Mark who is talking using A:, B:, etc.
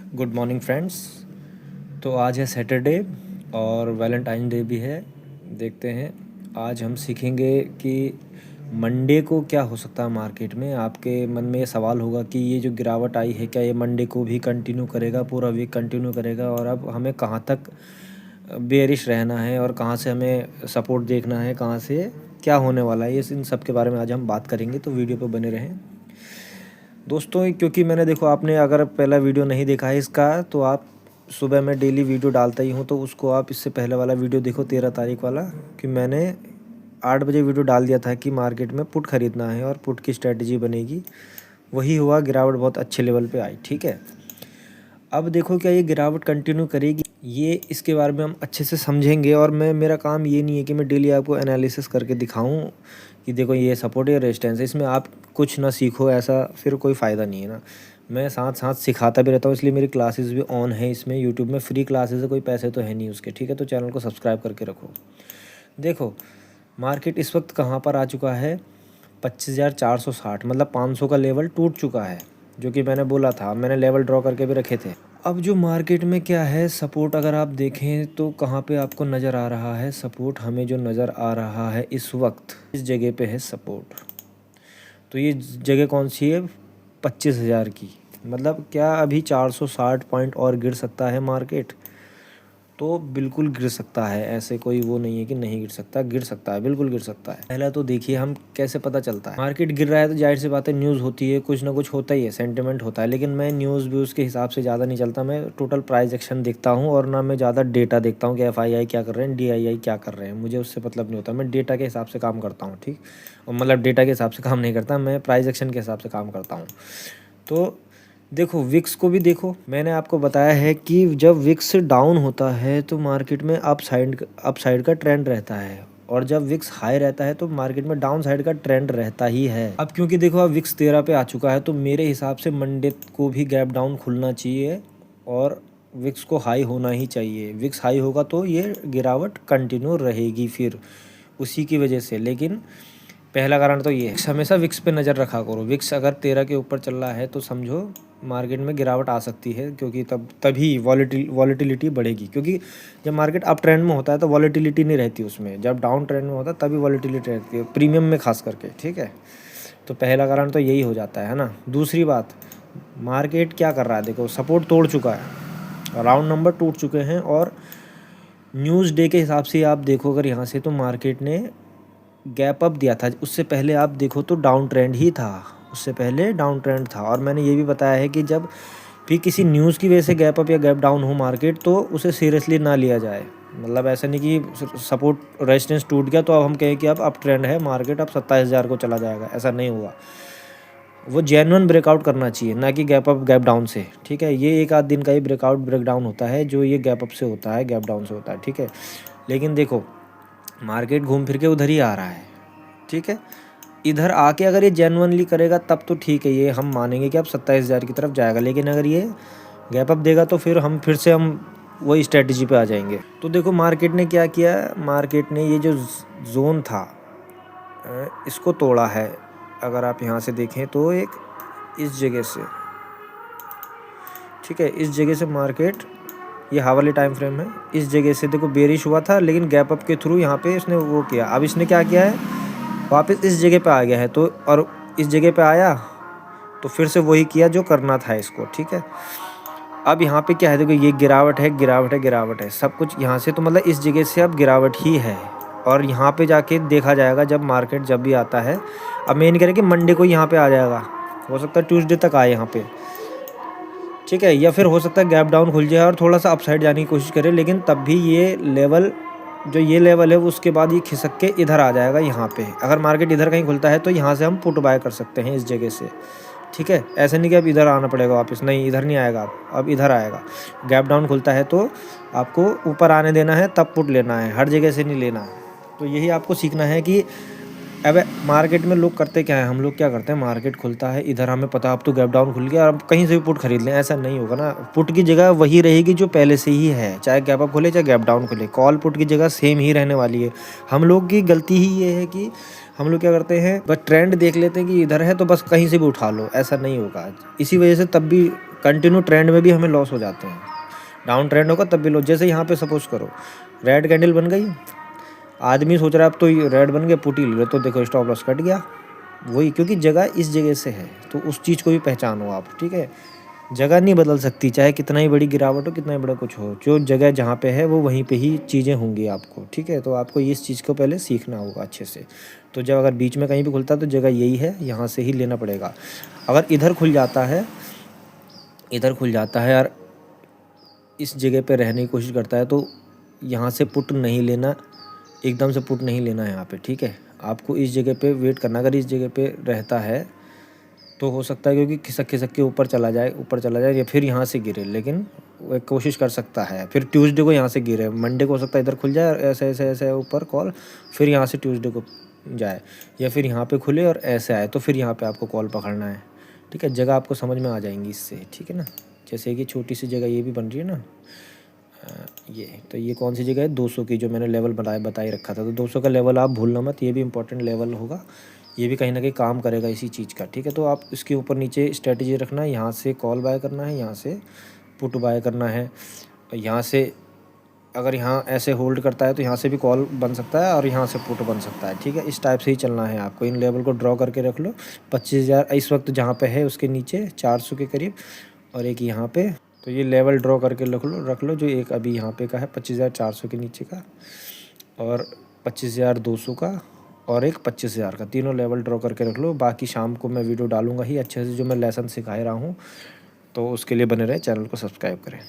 A: Good morning friends. तो आज है सैटरडे और वैलेंटाइन डे भी है। देखते हैं आज हम सीखेंगे कि मंडे को क्या हो सकता है मार्केट में। आपके मन में ये सवाल होगा कि ये जो गिरावट आई है क्या ये मंडे को भी कंटिन्यू करेगा, पूरा वीक कंटिन्यू करेगा, और अब हमें कहाँ तक बेयरिश रहना है और कहाँ से हमें सपोर्ट देखना है, कहाँ से क्या होने वाला है, ये इन सब के बारे में आज हम बात करेंगे। तो वीडियो पे बने रहें दोस्तों, क्योंकि मैंने देखो आपने अगर पहला वीडियो नहीं देखा है इसका तो आप सुबह मैं डेली वीडियो डालता ही हूँ, तो उसको आप इससे पहले वाला वीडियो देखो 13 तारीख वाला, कि मैंने 8 बजे वीडियो डाल दिया था कि मार्केट में पुट ख़रीदना है और पुट की स्ट्रेटजी बनेगी। वही हुआ, गिरावट बहुत अच्छे लेवल पे आई। ठीक है, अब देखो क्या ये गिरावट कंटिन्यू करेगी, ये इसके बारे में हम अच्छे से समझेंगे। और मेरा काम ये नहीं है कि मैं डेली आपको एनालिसिस करके दिखाऊं कि देखो ये सपोर्ट या रेजिस्टेंस है, इसमें आप कुछ ना सीखो, ऐसा फिर कोई फ़ायदा नहीं है ना। मैं साथ साथ सिखाता भी रहता हूँ, इसलिए मेरी क्लासेस भी ऑन है इसमें। यूट्यूब में फ्री क्लासेस है, कोई पैसे तो है नहीं उसके। ठीक है, तो चैनल को सब्सक्राइब करके रखो। देखो मार्केट इस वक्त कहाँ पर आ चुका है, 25,460, मतलब 500 का लेवल टूट चुका है, जो कि मैंने बोला था। मैंने लेवल ड्रॉ करके भी रखे थे। अब जो मार्केट में क्या है, सपोर्ट अगर आप देखें तो कहाँ पे आपको नज़र आ रहा है सपोर्ट, हमें जो नज़र आ रहा है इस वक्त इस जगह पे है सपोर्ट। तो ये जगह कौन सी है, 25,000 की। मतलब क्या अभी 460 पॉइंट और गिर सकता है मार्केट? तो बिल्कुल गिर सकता है, ऐसे कोई वो नहीं है कि नहीं गिर सकता, गिर सकता है, बिल्कुल गिर सकता है। पहला तो देखिए हम कैसे पता चलता है मार्केट गिर रहा है, तो जाहिर सी बात है न्यूज़ होती है, कुछ ना कुछ होता ही है, सेंटिमेंट होता है। लेकिन मैं न्यूज़ व्यूज़ के हिसाब से ज़्यादा नहीं चलता, मैं टोटल प्राइस एक्शन देखता हूँ, और ना मैं ज़्यादा डेटा देखता हूँ कि FII क्या कर रहे हैं, DII क्या कर रहे हैं, मुझे उससे मतलब नहीं होता। मैं डेटा के हिसाब से काम करता हूँ, ठीक, और मतलब डेटा के हिसाब से काम नहीं करता, मैं प्राइस एक्शन के हिसाब से काम करता हूँ। तो देखो विक्स को भी देखो, मैंने आपको बताया है कि जब विक्स डाउन होता है तो मार्केट में अप साइड का ट्रेंड रहता है, और जब विक्स हाई रहता है तो मार्केट में डाउन साइड का ट्रेंड रहता ही है। अब क्योंकि देखो अब विक्स 13 पे आ चुका है, तो मेरे हिसाब से मंडे को भी गैप डाउन खुलना चाहिए और विक्स को हाई होना ही चाहिए। विक्स हाई होगा तो ये गिरावट कंटिन्यू रहेगी फिर उसी की वजह से। लेकिन पहला कारण तो ये है, हमेशा विक्स पे नज़र रखा करो। विक्स अगर 13 के ऊपर चल रहा है तो समझो मार्केट में गिरावट आ सकती है, क्योंकि तभी वॉलेटिलिटी बढ़ेगी। क्योंकि जब मार्केट अप ट्रेंड में होता है तो वॉलेटिलिटी नहीं रहती उसमें, जब डाउन ट्रेंड में होता है तभी वॉलेटिलिटी रहती है, प्रीमियम में खास करके। ठीक है, तो पहला कारण तो यही हो जाता है ना। दूसरी बात, मार्केट क्या कर रहा है, देखो सपोर्ट तोड़ चुका है, राउंड नंबर टूट चुके हैं, और न्यूज़ डे के हिसाब से आप देखो अगर यहाँ से, तो मार्केट ने गैप अप दिया था। उससे पहले आप देखो तो डाउन ट्रेंड ही था, उससे पहले डाउन ट्रेंड था। और मैंने ये भी बताया है कि जब भी किसी न्यूज़ की वजह से गैप अप या गैप डाउन हो मार्केट, तो उसे सीरियसली ना लिया जाए। मतलब ऐसा नहीं कि सपोर्ट रेजिस्टेंस टूट गया तो अब हम कहें कि अब अप ट्रेंड है मार्केट, अब 27,000 को चला जाएगा, ऐसा नहीं हुआ। वो जेन्युइन ब्रेकआउट करना चाहिए, ना कि गैप अप गैप डाउन से। ठीक है, ये एक आध दिन का ही ब्रेकआउट ब्रेक डाउन होता है जो ये गैप अप से होता है, गैप डाउन से होता है। ठीक है, लेकिन देखो मार्केट घूम फिर के उधर ही आ रहा है। ठीक है, इधर आके अगर ये जेन्युइनली करेगा तब तो ठीक है, ये हम मानेंगे कि अब 27,000 की तरफ जाएगा। लेकिन अगर ये गैप अप देगा तो फिर हम वही स्ट्रेटजी पे आ जाएंगे। तो देखो मार्केट ने क्या किया, मार्केट ने ये जो जोन था इसको तोड़ा है। अगर आप यहाँ से देखें तो एक इस जगह से, ठीक है, इस जगह से मार्केट, ये हावरली टाइम फ्रेम है, इस जगह से देखो बेरिश हुआ था, लेकिन गैप अप के थ्रू यहाँ पे इसने वो किया। अब इसने क्या किया है, वापस इस जगह पे आ गया है, तो और इस जगह पे आया तो फिर से वही किया जो करना था इसको। ठीक है, अब यहाँ पे क्या है, देखो ये गिरावट है, गिरावट है, गिरावट है, सब कुछ यहाँ से, तो मतलब इस जगह से अब गिरावट ही है। और यहाँ पे जाके देखा जाएगा जब मार्केट जब भी आता है। अब मैं नहीं कह रहा कि मंडे को यहाँ पे आ जाएगा, हो सकता है ट्यूसडे तक आए यहाँ पे। ठीक है, या फिर हो सकता है गैप डाउन खुल जाए और थोड़ा सा अपसाइड जाने की कोशिश करे, लेकिन तब भी ये लेवल, जो ये लेवल है उसके बाद ये खिसक के इधर आ जाएगा यहाँ पे। अगर मार्केट इधर कहीं खुलता है तो यहाँ से हम पुट बाय कर सकते हैं इस जगह से। ठीक है, ऐसे नहीं कि अब इधर आना पड़ेगा वापस, नहीं इधर नहीं आएगा, अब इधर आएगा। गैप डाउन खुलता है तो आपको ऊपर आने देना है, तब पुट लेना है, हर जगह से नहीं लेना है। तो यही आपको सीखना है कि अब मार्केट में लोग करते क्या है, हम लोग क्या करते हैं, मार्केट खुलता है इधर, हमें पता अब तो गैप डाउन खुल गया और अब कहीं से भी पुट खरीद लें, ऐसा नहीं होगा ना। पुट की जगह वही रहेगी जो पहले से ही है, चाहे गैप अप खुले चाहे गैप डाउन खुले, कॉल पुट की जगह सेम ही रहने वाली है। हम लोग की गलती ही ये है कि हम लोग क्या करते हैं, बस ट्रेंड देख लेते हैं कि इधर है तो बस कहीं से भी उठा लो, ऐसा नहीं होगा। इसी वजह से तब भी कंटिन्यू ट्रेंड में भी हमें लॉस हो जाते हैं, डाउन ट्रेंड होगा तब भी लॉस। जैसे यहाँ पे सपोज करो रेड कैंडल बन गई, आदमी सोच रहा है अब तो ये रेड बन गया पुट ही ले लो, तो देखो स्टॉप लॉस कट गया। वही, क्योंकि जगह इस जगह से है, तो उस चीज़ को भी पहचानो आप, ठीक है। जगह नहीं बदल सकती, चाहे कितना ही बड़ी गिरावट हो, कितना ही बड़ा कुछ हो, जो जगह जहाँ पे है वो वहीं पे ही चीज़ें होंगी आपको, ठीक है। तो आपको इस चीज़ को पहले सीखना होगा अच्छे से। तो जब अगर बीच में कहीं भी खुलता है तो जगह यही है, यहाँ से ही लेना पड़ेगा। अगर इधर खुल जाता है, इधर खुल जाता है यार, इस जगह पे रहने की कोशिश करता है, तो यहाँ से पुट नहीं लेना, एकदम से पुट नहीं लेना है यहाँ पे, ठीक है। आपको इस जगह पे वेट करना। अगर इस जगह पे रहता है तो हो सकता है क्योंकि खिसक खिसक के ऊपर चला जाए या फिर यहाँ से गिरे, लेकिन वो एक कोशिश कर सकता है। फिर ट्यूसडे को यहाँ से गिरे, मंडे को हो सकता है इधर खुल जाए और ऐसे ऐसे ऐसे ऊपर कॉल, फिर यहाँ से ट्यूसडे को जाए, या फिर यहाँ पे खुले और ऐसे आए, तो फिर यहाँ पे आपको कॉल पकड़ना है, ठीक है। जगह आपको समझ में आ जाएंगी इससे, ठीक है ना। जैसे कि छोटी सी जगह ये भी बन रही है ना, ये कौन सी जगह है, 200 की, जो मैंने लेवल बता ही रखा था। तो 200 का लेवल आप भूलना मत, ये भी इंपॉर्टेंट लेवल होगा, ये भी कहीं ना कहीं काम करेगा इसी चीज़ का, ठीक है। तो आप इसके ऊपर नीचे स्ट्रेटजी रखना है, यहाँ से कॉल बाय करना है, यहाँ से पुट बाय करना है। यहाँ से अगर यहाँ ऐसे होल्ड करता है तो यहाँ से भी कॉल बन सकता है और यहाँ से पुट बन सकता है, ठीक है। इस टाइप से ही चलना है आपको। इन लेवल को ड्रॉ करके रख लो। 25,000 इस वक्त जहाँ पे है उसके नीचे 400 के करीब, और एक यहाँ पे, तो ये लेवल ड्रॉ करके रख लो जो एक अभी यहाँ पे का है 25,400 के नीचे का, और 25,200 का, और एक 25,000 का। तीनों लेवल ड्रॉ करके रख लो। बाकी शाम को मैं वीडियो डालूंगा ही अच्छे से, जो मैं लेसन सिखा रहा हूँ, तो उसके लिए बने रहे, चैनल को सब्सक्राइब करें।